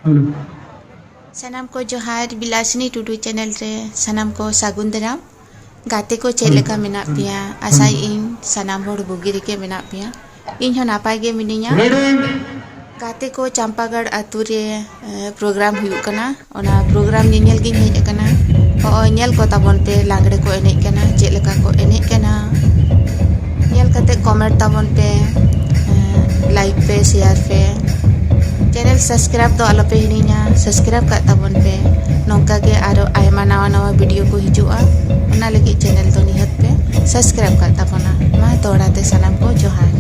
Hello. सनाम को जोहार बिलासनी Tudu channel रे सनाम को सागुन दाराम गाते को चेक लेका मेना पिया आसाई इन सनाम होड़ बुगी रेके मेना पिया इन हो नापाय गे मिनिया गाते को चंपागढ़ आतु रे प्रोग्राम हुयुग कना ओना प्रोग्राम नीनेल गिन हेज कना ओ नेल को ताबन पे लांगड़े को एनेज कना चेक लेका को एनेज कना नेल कते कमेंट ताबन पे लाइक पे शेयर पे चैनल सब्सक्राइब तो आलोपे हिड़ीना सब्सक्राइब का ताबन पे नौका के आरो आयमा नवा नवा वीडियो को हिजुआ ओना लगी चैनल तो निहत पे सब्सक्राइब का ताबना मा तोड़ाते सलाम को जोहार।